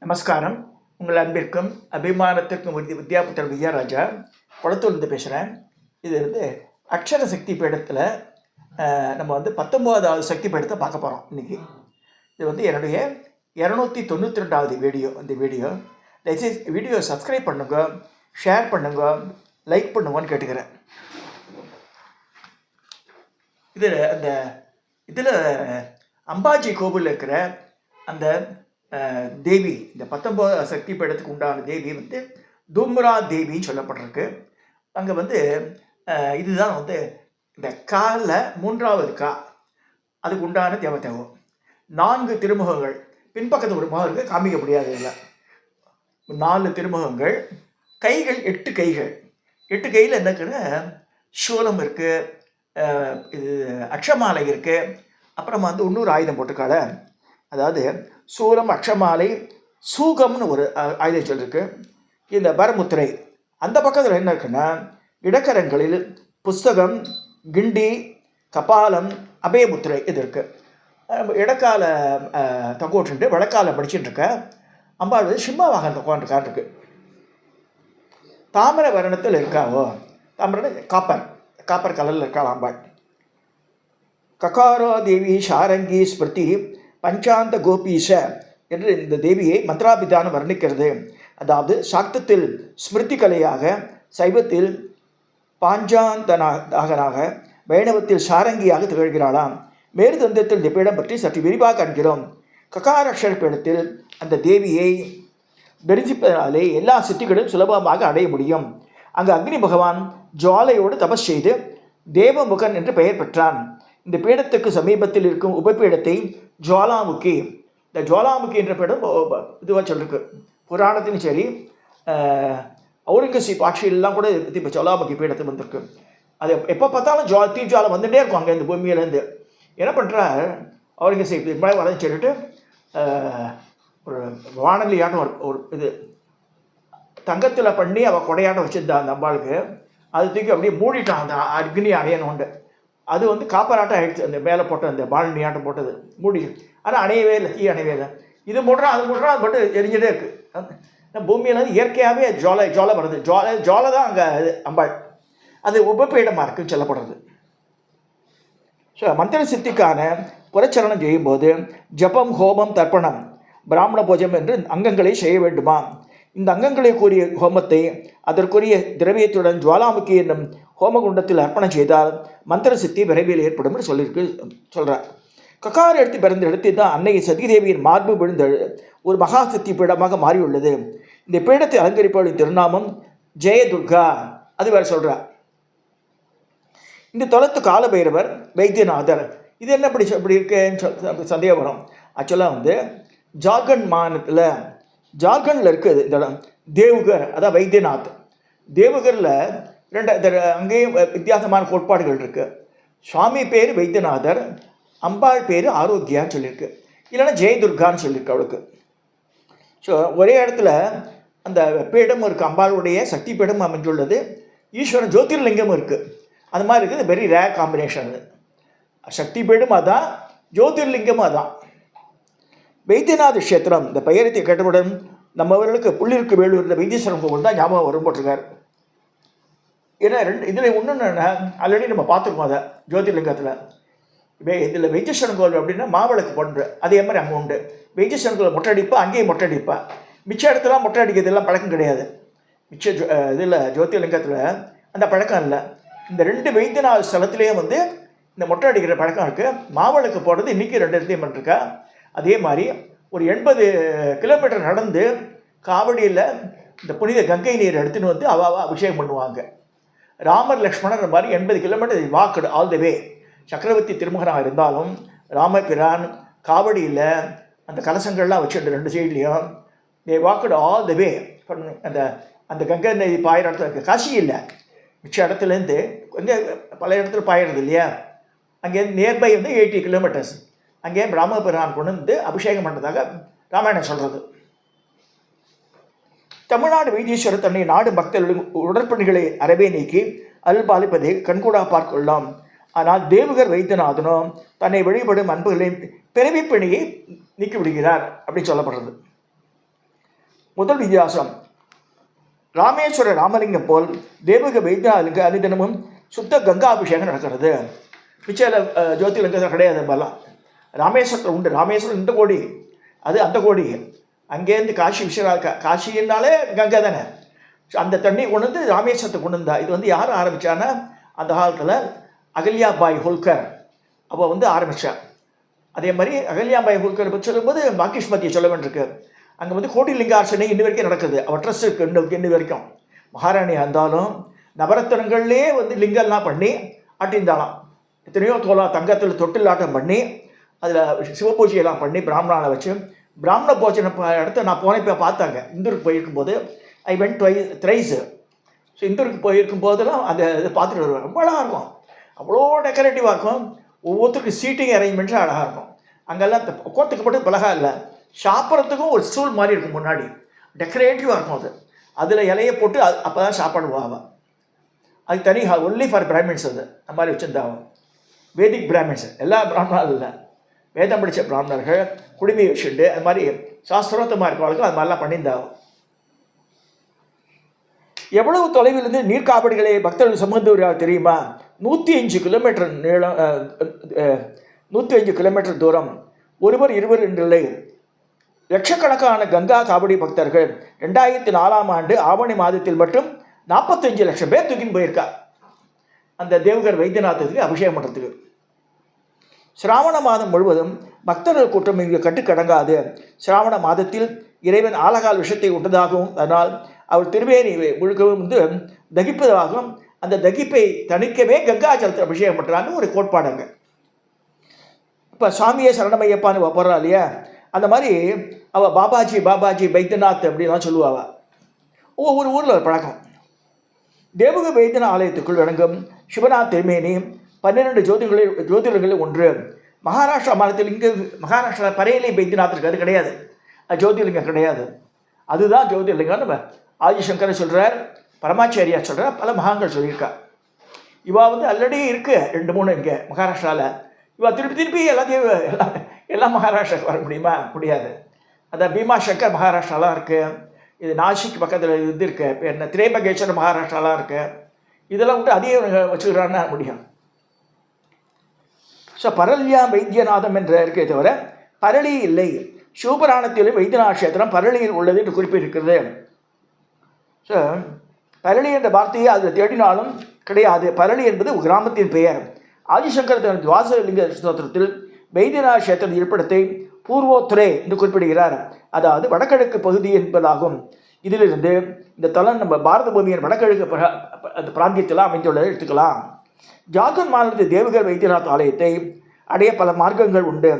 நமஸ்காரம். உங்கள் அன்பிற்கும் அபிமானத்திற்கும் வித்யாபுத்திரன் விஜயராஜா குளத்தூர்லேருந்து பேசுகிறேன். இது அக்ஷர சக்தி பீடத்தில் நம்ம 19வது சக்தி பீடத்தை பார்க்க போகிறோம் இன்றைக்கி. இது என்னுடைய 292வது வீடியோ. இந்த தயவுசெய்து வீடியோ சப்ஸ்கிரைப் பண்ணுங்க, ஷேர் பண்ணுங்க, லைக் பண்ணுங்கன்னு கேட்டுக்கிறேன். இதில் அம்பாஜி கோவிலில் இருக்கிற அந்த தேவி, இந்த 19வது சக்தி பீடத்துக்கு உண்டான தேவி தூம்ரா தேவின்னு சொல்லப்பட்டிருக்கு. அங்கே இதுதான் இந்த காலில் 3வது கா, அதுக்கு உண்டான தேவதேவம். 4 திருமுகங்கள், பின்பக்கத்து ஒரு முகம் இருக்குது, காமிக்க முடியாது. இல்லை, 4 திருமுகங்கள், கைகள் 8 கைகள். 8 கையில் என்ன இருக்குன்னு சூலம் இருக்குது, இது அக்ஷமாலை இருக்குது, அப்புறமா இன்னொரு ஆயுதம் போட்டிருக்காள, அதாவது சூலம், அக்ஷமாலை, சூகம்னு ஒரு ஆயுதம் சொல்லிருக்கு. இந்த வரமுத்திரை அந்த பக்கத்தில் என்ன இருக்குன்னா, இடக்கரங்களில் புஸ்தகம், கிண்டி, கபாலம், அபயமுத்திரை இது இருக்குது. இடக்கால தங்கோட்டு வடக்கால படிச்சுட்டு இருக்க அம்பாள் சிம்ம வாகனம் உட்காந்துருக்கான் இருக்கு. தாமிர வர்ணத்தில் இருக்காவோ, தாமிர காப்பர் கலரில் இருக்கா அம்பாள். ககாரோ தேவி சாரங்கி ஸ்மிருதி பஞ்சாந்த கோபீஷ என்று இந்த தேவியை மந்திராபிதானம் வர்ணிக்கிறது. அதாவது சாக்தத்தில் ஸ்மிருதி கலையாக, சைவத்தில் பாஞ்சாந்தனாக, வைணவத்தில் சாரங்கியாக திகழ்கிறாளாம். மேறு தந்தத்தில் இந்த பீடம் பற்றி சற்று விரிவாக காண்கிறோம். ககார அக்ஷர பீடத்தில் அந்த தேவியை தரிசிப்பதாலே எல்லா சித்திகளும் சுலபமாக அடைய முடியும். அங்கு அக்னி பகவான் ஜுவாலையோடு தபஸ் செய்து தேவமுகன் என்று பெயர் பெற்றான். இந்த பீடத்துக்கு சமீபத்தில் இருக்கும் உபபீடத்தை ஜுவாலாமுகி, இந்த ஜுவாலாமுகி என்ற பீடம் இதுவாக சொல்லிருக்கு. புராணத்திலும் சரி, ஔரங்கசீப் ஆட்சியிலெலாம் கூட இப்போ ஜுவாலாமுகி பீடத்தை வந்திருக்கு. அது எப்போ பார்த்தாலும் தீஜாலம் வந்துகிட்டே இருக்கும் அங்கே இந்த பூமியிலேருந்து. என்ன பண்ணுறார் ஔரங்கசீப், இது மாதிரி வரன்னு சொல்லிட்டு ஒரு வானலியாட்டம் ஒரு இது தங்கத்தில் பண்ணி அவள் கொடையாட்டம் வச்சுருந்தா அந்த அம்பாளுக்கு. அது தூக்கி அப்படியே மூடிட்டான் அந்த அக்னி அணையணுண்டு. அது காப்பராட்டம் ஆகிடுச்சு, அந்த மேலே போட்ட அந்த பாலினியாட்டம் போட்டது மூடி. ஆனால் அணையவே இல்லை, தீ அணையவே இல்லை. இது மூடுறான் அது மூடுறான், அது மட்டும் எரிஞ்சிட்டே இருக்குது. பூமியில் இயற்கையாகவே ஜுவாலை வருது. ஜுவாலை தான் அங்கே அம்பாள். அது உபபீடமாக இருக்குன்னு சொல்லப்படுறது. ஸோ மந்திர சித்திக்கான புரச்சரணம் செய்யும்போது ஜபம், ஹோமம், தர்ப்பணம், பிராமண பூஜம் என்று அங்கங்களை செய்ய வேண்டுமா? இந்த அங்கங்களை கூறிய ஹோமத்தை அதற்குரிய திரவியத்துடன் ஜுவாலாமுகி என்னும் ஹோமகுண்டத்தில் அர்ப்பணம் செய்தால் மந்திர சித்தி விரைவில் ஏற்படும் என்று சொல்கிறார். ககார் எடுத்து பிறந்த இடத்தில் தான் அன்னை சதிதேவியின் மார்பு விழுந்த ஒரு மகா சக்தி பீடமாக மாறியுள்ளது. இந்த பீடத்தை அலங்கரிப்பவளின் திருநாமம் ஜெயதுர்கா, அது வேறு சொல்கிறார். இந்த தொலைத்து காலபைரவர் வைத்தியநாதர், இது என்ன இப்படி இருக்கேன்னு சந்தேகம் வரும். ஆக்சுவலாக ஜார்க்கண்ட் மாநிலத்தில், ஜார்க்கண்டில் இருக்குது இந்த இடம் தேவுகர், அதான் வைத்தியநாத். தேவுகரில் அங்கேயும் வித்தியாசமான கோட்பாடுகள் இருக்குது. சுவாமி பேர் வைத்தியநாதர், அம்பாள் பேர் ஆரோக்கியான்னு சொல்லியிருக்கு, இல்லைன்னா ஜெயதுர்கான்னு சொல்லியிருக்கு அவளுக்கு. ஸோ ஒரே இடத்துல அந்த பீடம் இருக்குது, அம்பாளுடைய சக்தி பீடம் அமைஞ்சுள்ளது. ஈஸ்வரன் ஜோதிர்லிங்கமும் இருக்குது. அது மாதிரி இருக்குது. Very rare combination. அது சக்தி பீடம் அதான், ஜோதிர்லிங்கமும் அதான். வைத்தியநாத கஷேத்திரம் இந்த பெயரத்தை கேட்டவுடன் நம்மவர்களுக்கு புள்ளிருக்கு வேலூரில் வைத்தீஸ்வரன் கோவில் தான் ஞாபகம் வரும் போட்டிருக்கார். ஏன்னா இதில் ஒன்று ஆல்ரெடி நம்ம பார்த்துருக்கோம். அதை ஜோதிர்லிங்கத்தில் இதில் வைத்தீஸ்வரன் கோவில் அப்படின்னா மாவிளக்கு போன்று, அதே மாதிரி அங்கே உண்டு. வைத்தீஸ்வரன் கோவில் மொட்டை அடிப்பா, அங்கேயும் மொட்டை அடிப்பா. மிச்ச இடத்துல மொட்டை அடிக்கிறதுலாம் பழக்கம் கிடையாது. மிச்ச இதில் ஜோதிர்லிங்கத்தில் அந்த பழக்கம் இல்லை. இந்த 2 வைத்தியநாத ஸ்தலத்துலேயும் இந்த மொட்டை அடிக்கிற பழக்கம் இருக்குது. மாவிளக்கு போடுறது இன்றைக்கி 2 இடத்தையும் பண்ணிருக்கா. அதே மாதிரி ஒரு 80 கிலோமீட்டர் நடந்து காவடியில் இந்த புனித கங்கை நீர் எடுத்துன்னு அவாவா அபிஷேகம் பண்ணுவாங்க. ராமர் லக்ஷ்மணர் மாதிரி 80 கிலோமீட்டர் வாக்கடு ஆல் த வே. சக்கரவர்த்தி திருமகனாக இருந்தாலும் ராமபிரான் காவடியில் அந்த கலசங்கள்லாம் வச்சுட்டு 2 சைட்லேயும் வாக்கடு ஆல் த வே. அந்த அந்த கங்கை நதி பாயிற இடத்துல இருக்குது. காசி இல்லை, மிச்ச இடத்துலேருந்து கொஞ்சம் பல இடத்துல பாயிறது இல்லையா. அங்கேருந்து நியர்பை 80 கிலோமீட்டர்ஸ். அங்கே ராமபிரான் கொண்டு அபிஷேகம் பண்ணுறதாக ராமாயணம் சொல்கிறது. தமிழ்நாடு வைத்தீஸ்வரர் தன்னை நாடு பக்தர்களின் உடற்பணிகளை அறவே நீக்கி அருள் பாலிப்பதை கண்கூடாக பார்க்கலாம். ஆனால் தேவகர் வைத்தியநாதனோ தன்னை வழிபடும் அன்புகளின் பிறவிப்பணியை நீக்கிவிடுகிறார் அப்படின்னு சொல்லப்படுறது. முதல் வித்தியாசம், ராமேஸ்வர ராமலிங்கம் போல் தேவக வைத்தியாலுக்கு அனுதினமும் சுத்த கங்காபிஷேகம் நடக்கிறது. மிச்சல ஜோதிலிங்கத்தில் கிடையாது. பலம் ராமேஸ்வரத்தில் உண்டு. ராமேஸ்வரம் இந்த கோடி, அது அந்த கோடி. அங்கேருந்து காசி விஸ்வநாத, காசின்னாலே கங்கை தானே. அந்த தண்ணி கொண்டு வந்து ராமேஸ்வரத்தை கொண்டு வந்தா. இது வந்து யார் ஆரம்பித்தான்னா, அந்த காலத்தில் அகல்யாபாய் ஹோல்கர் அவள் ஆரம்பித்தாள். அதே மாதிரி அகல்யாபாய் ஹோல்கர் பற்றி சொல்லும்போது பாக்கிஷ்மதியை சொல்ல வேண்டியிருக்கு. அங்கே கோடிலிங்கார்ச்சனை இன்னி வரைக்கும் நடக்குது. அவள் ட்ரஸ்ட் இருக்குது இன்னி வரைக்கும். மகாராணியாக இருந்தாலும் நவரத்தனங்கள்லேயே லிங்கம்லாம் பண்ணி ஆட்டியிருந்தாலாம். எத்தனையோ தோலா தங்கத்தில் தொட்டில் ஆட்டம் பண்ணி அதில் சிவபூஜையெல்லாம் பண்ணி பிராமணாவை வச்சு பிராமண போஜன இடத்த நான் போனப்போ பார்த்தாங்க. இந்தூருக்கு போயிருக்கும்போது ஐ வென்ட் த்ரைஸ். ஸோ இந்தூருக்கு போயிருக்கும் போதெல்லாம் அந்த இதை பார்த்துட்டு வருவேன். ரொம்ப அழகாக இருக்கும், அவ்வளோ டெக்கரேட்டிவாக இருக்கும். ஒவ்வொருத்தருக்கும் சீட்டிங் அரேஞ்ச்மெண்ட்ஸும் அழகாக இருக்கும். அங்கெல்லாம் உட்காந்துக்கு மட்டும் பலகா இல்லை, சாப்பிட்றதுக்கும் ஒரு ஸ்டூல் மாதிரி இருக்கும் முன்னாடி, டெக்கரேட்டிவாக இருக்கும். அதில் இலையை போட்டு அப்போ தான் சாப்பாடு போவான். அது தனி ஒன்லி ஃபார் பிராமின்ஸ். அது அந்த மாதிரி வச்சுருந்தாங்க. வேதிக் பிராமின்ஸ், எல்லா பிராமணர்கள் இல்லை, வேதம் படித்த பிராமணர்கள் குடிமை வச்சுட்டு அது மாதிரி சாஸ்திரோத்தமாக இருக்கிறவர்களுக்கு அது மாதிரிலாம் பண்ணியிருந்தாங்க. எவ்வளவு தொலைவிலிருந்து நீர்க்காவடிகளை பக்தர்கள் சுமந்து வருகிறார்கள் தெரியுமா? 105 கிலோமீட்டர் நீளம், 105 கிலோமீட்டர் தூரம். ஒருவர் இருவர் என்றில்லை, லட்சக்கணக்கான கங்கா காவடி பக்தர்கள் 2004ஆம் ஆண்டு ஆவணி மாதத்தில் மட்டும் 45 லட்சம் பேர் தூக்கின்னு போயிருக்கா அந்த தேவகர் வைத்தியநாதத்துக்கு அபிஷேகம் பண்ணுறதுக்கு. சிராவண மாதம் முழுவதும் பக்தர்கள் கூட்டம் இங்கு கட்டுக்கடங்காது. சிராவண மாதத்தில் இறைவன் ஆலகால் விஷத்தை உண்டதாகவும் அதனால் அவர் திருவேணி முழுக்கவும் தகிப்பதாகவும் அந்த தகிப்பை தணிக்கவே கங்காஜலத்தில் அபிஷேகம் பண்ணுறான்னு ஒரு கோட்பாடுங்க. இப்போ சுவாமியே சரணமையப்பான்னு போடுறா இல்லையா, அந்த மாதிரி அவள் பாபாஜி பாபாஜி வைத்தியநாத் அப்படின்லாம் சொல்லுவாள். ஒவ்வொரு ஊரில் ஒரு பழக்கம். தேவக வைத்தியன ஆலயத்துக்குள் விளங்கும் சிவநாத் திருமேனி 12 ஜோதிர்களில் ஒன்று. மகாராஷ்டிரா மாநிலத்தில் இங்கே மகாராஷ்டிரா பரையிலே வைத்தியநாத் இருக்காது, கிடையாது. அது ஜோதிர்லிங்கம் கிடையாது, அதுதான் ஜோதிர்லிங்கம். நம்ம ஆதிசங்கர் சொல்கிறார், பரமாச்சாரியா சொல்கிறார், பல மகான்கள் சொல்லியிருக்கா. இவா ஆல்ரெடி இருக்குது 2-3 இங்கே மகாராஷ்டிராவில். இவா திருப்பி எல்லாத்தையும் எல்லாம் மகாராஷ்டிராவுக்கு வர முடியுமா? முடியாது. அதான் பீமா சங்கர் மகாராஷ்டிராலாம் இருக்குது. இது நாசிக் பக்கத்தில் இது இருக்குது, என்ன திரேபகேஸ்வரர் மகாராஷ்டிராலாம் இருக்குது. இதெல்லாம் அதையும் வச்சுக்கிறான்னா முடியும். ஸோ பரல்யா வைத்தியநாதம் என்ற இருக்கே தவிர பரளி இல்லை. சிவபுராணத்திலும் வைத்தியநாத கஷேத்திரம் பரளியில் உள்ளது என்று குறிப்பிட்டிருக்கிறது. ஸோ பரளி என்ற வார்த்தையை அதில் தேடினாலும் கிடையாது. பரளி என்பது கிராமத்தின் பெயர். ஆதிசங்கர் தனது துவாசலிங்க ஸ்தோத்திரத்தில் வைத்தியநாத கஷேத்திரம் இருப்பிடத்தை பூர்வோத்ரே என்று குறிப்பிடுகிறார். அதாவது வடகிழக்கு பகுதி என்பதாகும். இதிலிருந்து இந்த தலம் நம்ம பாரத பூமியின் வடகிழக்கு அந்த பிராந்தியத்தில் அமைந்துள்ளதை எடுத்துக்கலாம். ஜார்க்கண்ட் மாநிலத்தில் தேவகர் வைத்தியநாத் ஆலயத்தை அடைய பல மார்க்கங்கள் உண்டு.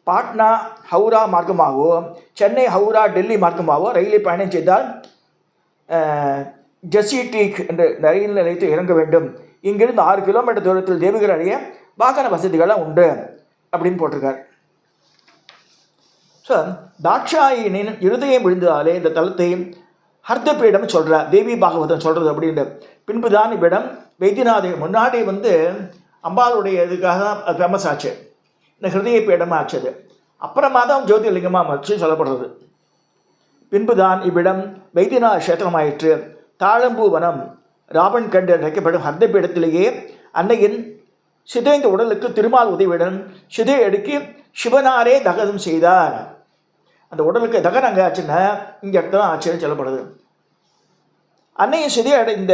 பாட்னா ஹவுரா மார்க்கமாகவோ சென்னை ஹவுரா டெல்லி மார்க்கமாகவோ ரயிலை பயணம் செய்தால் ஜெசிடீக் என்ற ரயில் நிலையத்தில் இறங்க வேண்டும். இங்கிருந்து 6 கிலோமீட்டர் தூரத்தில் தேவகர் அடைய வாகன வசதிகள்லாம் உண்டு அப்படின்னு போட்டிருக்கார். ஸோ தாட்சாயினின் இருதயம் விழுந்ததாலே இந்த தலத்தை ஹர்தபீடம் சொல்கிறார். தேவி பாகவதம் சொல்கிறது அப்படின்ற. பின்பு தான் இவ்விடம் வைத்தியநாத முன்னாடி அம்பாளுடைய இதுக்காக தான் ஃபேமஸ் ஆச்சு, இந்த ஹிருதய பீடமாக ஆச்சது. அப்புறமா தான் ஜோதிர்லிங்கமாக வச்சு சொல்லப்படுறது. பின்பு தான் இவ்விடம் வைத்தியநாத கஷேத்திரமாயிற்று. தாழம்பூ வனம் ராவண் கண்டு அழைக்கப்படும் ஹர்தபீடத்திலேயே அன்னையின் சிதைந்த உடலுக்கு திருமால் உதவியுடன் சிதை அடுக்கி சிவனாரே தகனம் செய்தார். அந்த உடலுக்கு தகனம் அங்கே ஆச்சுன்னா இங்கே இடத்துல தான் ஆச்சுன்னு சொல்லப்படுது. அன்னையின் சிதை அடைந்த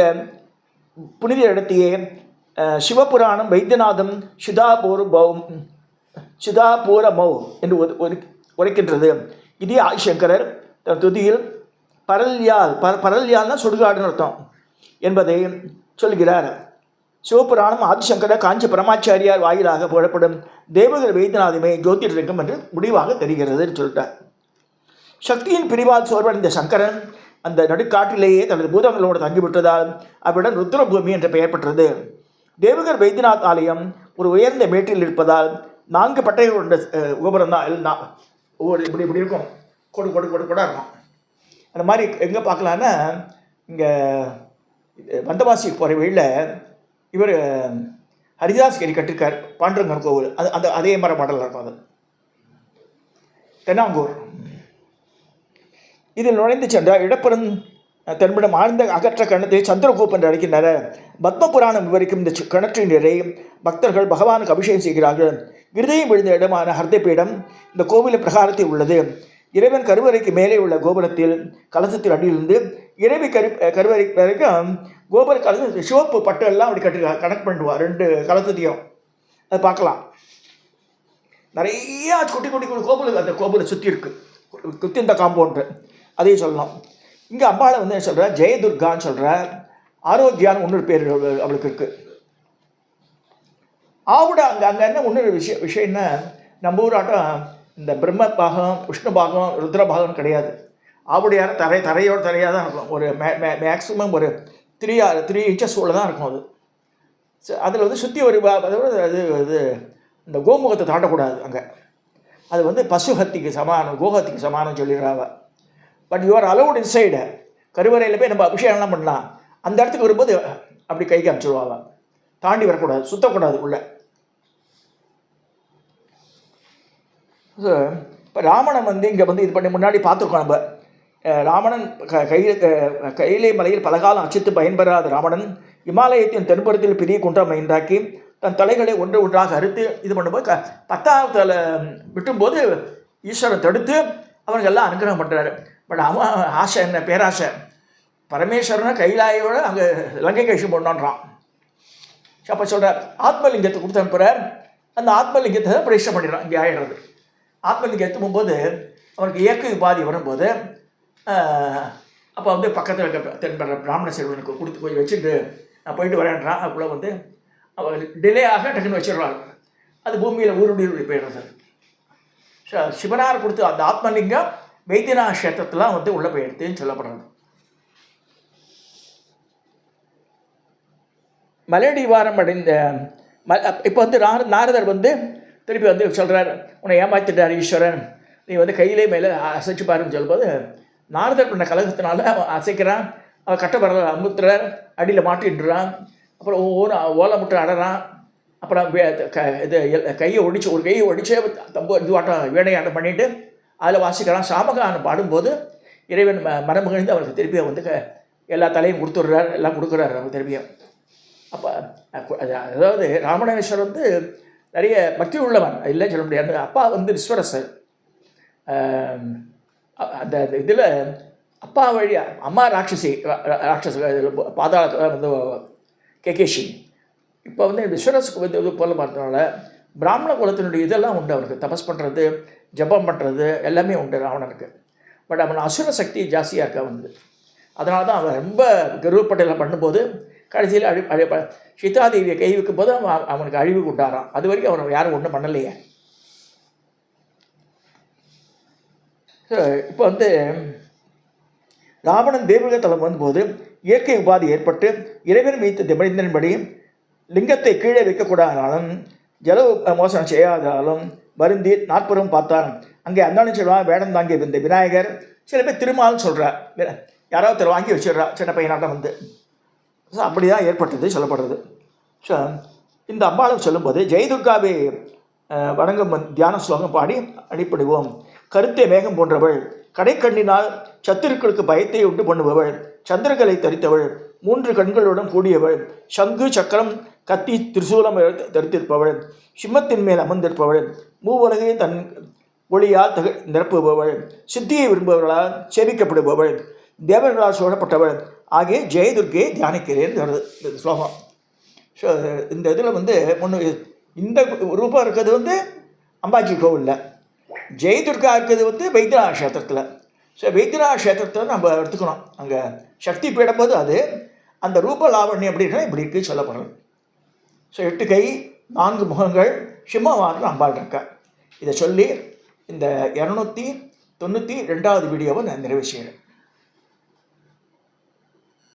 புனித இடத்தையே சிவபுராணம் வைத்தியநாதம் சிதாபூரமௌ என்று உரைக்கின்றது. இதே ஆதிசங்கரர் தன் துதியில் பரல்யால்னா சுடுகாடுன்னு அர்த்தம் என்பதை சொல்கிறார். சிவபுராணம் ஆதிசங்கர காஞ்சி பரமாச்சாரியார் வாயிலாக புகழப்படும் தேவகர் வைத்தியநாதமே ஜோதிர்லிங்கம் என்று முடிவாக தெரிகிறதுன்னு சொல்லிட்டார். சக்தியின் பிரிவால் சோர்வடைந்த சங்கரன் அந்த நடுக்காட்டிலேயே தனது பூதங்களோடு தங்கிவிட்டதால் அவ்விடம் ருத்ரபூமி என்ற பெயர் பெற்றது. தேவகர் வைத்தியநாத் ஆலயம் ஒரு உயர்ந்த மேட்டில் இருப்பதால் 4 பட்டைகள் கொண்ட கோபுரம் தான் எல்லாம் ஒவ்வொரு இப்படி இருக்கும், கொடு கூட இருக்கும். அந்த மாதிரி எங்கே பார்க்கலான்னா இங்கே வந்தவாசிக்கு போகிற வழியில் இவர் ஹரிதாஸ்கிரி கட்டிருக்கார், பாண்டுரங்கன் கோவில். அந்த அதே மாதிரி மாடலில் இருக்கும். அது தென்னாங்கூர். இதில் நுழைந்து சென்றால் இடப்புறம் தன்னிடம் ஆழ்ந்த அகற்ற கிணத்தை சந்திரகூப் என்று அழைக்கின்றனர். பத்ம புராணம் விவரிக்கும் இந்த கிணற்றின் நீரை பக்தர்கள் பகவானுக்கு அபிஷேகம் செய்கிறார்கள். இருதயம் விழுந்த இடமான ஹர்தபீடம் இந்த கோவிலின் பிரகாரத்தில் உள்ளது. இறைவன் கருவறைக்கு மேலே உள்ள கோபுரத்தில் கலசத்தில் அடியிலிருந்து இறைவி கருவறை வரைக்கும் கோபுர கலசம் சிவப்பு பட்டு எல்லாம் அப்படி கனெக்ட் பண்ணுவார் 2 கலசத்தையும். அது பார்க்கலாம். நிறையா குட்டி குட்டி கோபுரம் அந்த கோபுரம் சுற்றி இருக்குது, சுற்றி இந்த காம்பவுண்டு. அதையும் சொல்லணும். இங்கே அம்பாளை வந்து என்ன சொல்கிற, ஜெயதுர்கான்னு சொல்கிற. ஆரோக்கியான்னு இன்னொரு பேர் அவளுக்கு இருக்குது. ஆவுட அங்கே என்ன இன்னொரு விஷயம் என்ன, நம்ம ஊராட்டம் இந்த பிரம்ம பாகம் விஷ்ணு பாகம் ருத்ர பாகம் கிடையாது. ஆவுடையார தரையோட தரையாக தான் இருக்கும். ஒரு மேக்ஸிமம் ஒரு 3 இன்ச்சஸ் உள்ள தான் இருக்கும். அது அதில் வந்து சுற்றி ஒரு அது இது இந்த கோமுகத்தை தாண்டக்கூடாது. அங்கே அது வந்து பசுஹத்திக்கு சமானம், கோஹத்திக்கு சமானம் சொல்லிடுறாவ. But you are allowed inside. கருவறையில் போய் நம்ம அபிஷேகம்லாம் பண்ணலாம். அந்த இடத்துக்கு வரும்போது அப்படி கை காமிச்சிடுவாங்க, தாண்டி வரக்கூடாது, சுற்றக்கூடாது உள்ள. இப்போ ராவணன் வந்து இங்கே வந்து இது பண்ணி முன்னாடி பார்த்துருக்கோம் நம்ம. ராவணன் கையிலே மலையில் பலகாலம் அச்சித்து பயன்பெறாத ராவணன் இமாலயத்தின் தென்புறத்தில் பெரிய குன்றம் உண்டாக்கி தன் தலைகளை ஒன்றாக அறுத்து இது பண்ணும்போது 10ஆவது விட்டும்போது ஈஸ்வரன் தடுத்து அவனுக்கு எல்லாம் அனுகிரகம் பண்ணுறாரு. பட் அவன் ஆசை என்ன, பேராசை. பரமேஸ்வரனை கைலாயோட அங்கே லங்கை கழிச்சு போடணுன்றான். அப்போ சொல்கிறார், ஆத்மலிங்கத்தை கொடுத்து அனுப்புகிறார். அந்த ஆத்மலிங்கத்தை தான் பிரதிஷ்டை பண்ணிடுறான். இங்கே ஆயிடுறது. ஆத்மலிங்கம் எத்தும்போது அவனுக்கு இயற்கை உபாதி வரும்போது அப்போ வந்து பக்கத்தில் இருக்க தென்படுற பிராமண செல்வனுக்கு கொடுத்து கொஞ்சம் வச்சுட்டு நான் போயிட்டு வரேன்றான். அதுக்குள்ளே வந்து அவள் டிலே ஆக டக்குன்னு வச்சிடுறாங்க. அது பூமியில் ஊருடி போயிடுறது. சிவனார் கொடுத்து அந்த ஆத்மலிங்கம் வைத்தியநாத கஷேத்திரத்தில் வந்து உள்ளே போயிடுதுன்னு சொல்லப்படுறது. மலையடி வாரம் அடைந்த இப்போ வந்து நாரதர் வந்து திருப்பி வந்து சொல்கிறார், உன்னை ஏமாற்றிட்டார் ஈஸ்வரன், நீ வந்து கையிலே மேலே அசைச்சு பாருன்னு சொல்லும்போது நாரதர் பண்ண கலகத்தினால அவன் அசைக்கிறான். அவன் கட்டப்பட அமுத்துறார், அடியில் மாட்டின்றான். அப்புறம் ஓலை முட்டை அடறான். அப்புறம் இது கையை ஒடிச்சு ஒரு கையை ஒடிச்சே தம்பு இதுவாட்டம் வேடையாட்டம் பண்ணிவிட்டு அதில் வாசிக்கிறான். சாமகானம் பாடும்போது இறைவன் மனமகிழ்ந்து அவருக்கு திருப்பியை வந்து எல்லா தலையும் கொடுத்துட்றார், எல்லாம் கொடுக்குறாரு அவருக்கு திருப்பியும். அப்போ அதாவது ராமணேஸ்வரர் வந்து நிறைய பக்தி உள்ளவன் இல்லைன்னு சொல்ல முடியாது. அப்பா வந்து விஸ்வரசர். அந்த இதில் அப்பா வழியாக அம்மா ராட்சச பாதாள வந்து கேகேஷி. இப்போ வந்து விஸ்வரசுக்கு வந்து இது போல பார்த்ததுனால பிராமண குலத்தினுடைய இதெல்லாம் உண்டு. அவருக்கு தபஸ் பண்ணுறது, ஜபம் பண்ணுறது எல்லாமே உண்டு ராவணனுக்கு. பட் அவன் அசுர சக்தி ஜாஸ்தியாக இருக்கா வந்து. அதனால தான் அவன் ரொம்ப கர்வப்பட்டெல்லாம் பண்ணும்போது கடைசியில் சீதாதேவியை கை வைக்கும் போது அவனுக்கு அழிவு கொண்டாரான். அது வரைக்கும் அவனை யாரும் ஒன்றும் பண்ணலையே. இப்போ வந்து ராவணன் தேவக தலம் வந்தபோது இயற்கை உபாதி ஏற்பட்டு இறைவன் வைத்த திமிழ்ந்தன்படி லிங்கத்தை கீழே வைக்கக்கூடாதாலும் ஜல மோசனம் செய்யாதாலும் வருந்தி நாற்புறம் பார்த்தான். அங்கே அந்தாலும் சொல்லுவான் வேடம் தாங்கி இருந்த விநாயகர். சில பேர் திருமால்னு சொல்கிறார், யாராவது ஒருத்தர் வாங்கி வச்சிடுறா சின்ன பையனாட்டம் வந்து. ஸோ அப்படி தான் ஏற்பட்டது சொல்லப்படுறது. ஸோ இந்த அம்பாளை சொல்லும்போது ஜெயதுர்காவை வணங்கும் தியான ஸ்லோகம் பாடி அடிப்படுவோம். கருத்தை மேகம் போன்றவள், கடைக்கண்ணினால் சத்துருக்களுக்கு பயத்தை உண்டு பண்ணுபவள், சந்திரகலை தரித்தவள், 3 கண்களுடன் கூடியவள், சங்கு சக்கரம் கத்தி திரிசூலம் தரித்திருப்பவள், சிம்மத்தின் மேல் அமர்ந்திருப்பவள், மூவுலகையும் தன் ஒளியால் நிரப்புபவள், சித்தியை விரும்புபவர்களால் சேவிக்கப்படுபவள், தேவர்களால் சூழப்பட்டவள் ஆகிய ஜெயதுர்கையை தியானிக்கிறேன் வருது இந்த ஸ்லோகம். ஸோ இந்த இதில் வந்து இந்த ரூபம் இருக்கிறது வந்து அம்பாஜி கோவிலில், ஜெயதுர்கா இருக்கிறது வந்து வைத்தியநாத கஷேத்திரத்தில். ஸோ வைத்தியநாத கஷேத்திரத்தில் நம்ம எடுத்துக்கணும். அங்கே சக்தி பீடும்போது அது அந்த ரூப லாவண்யம் அப்படின்னா இப்படி இருக்குது சொல்லப்படுறது. ஸோ 8 கை 4 முகங்கள் சிம்மவாரில் அம்பாள் இருக்கா. இதை சொல்லி இந்த 292வது வீடியோவை நான் நிறைவு செய்கிறேன்.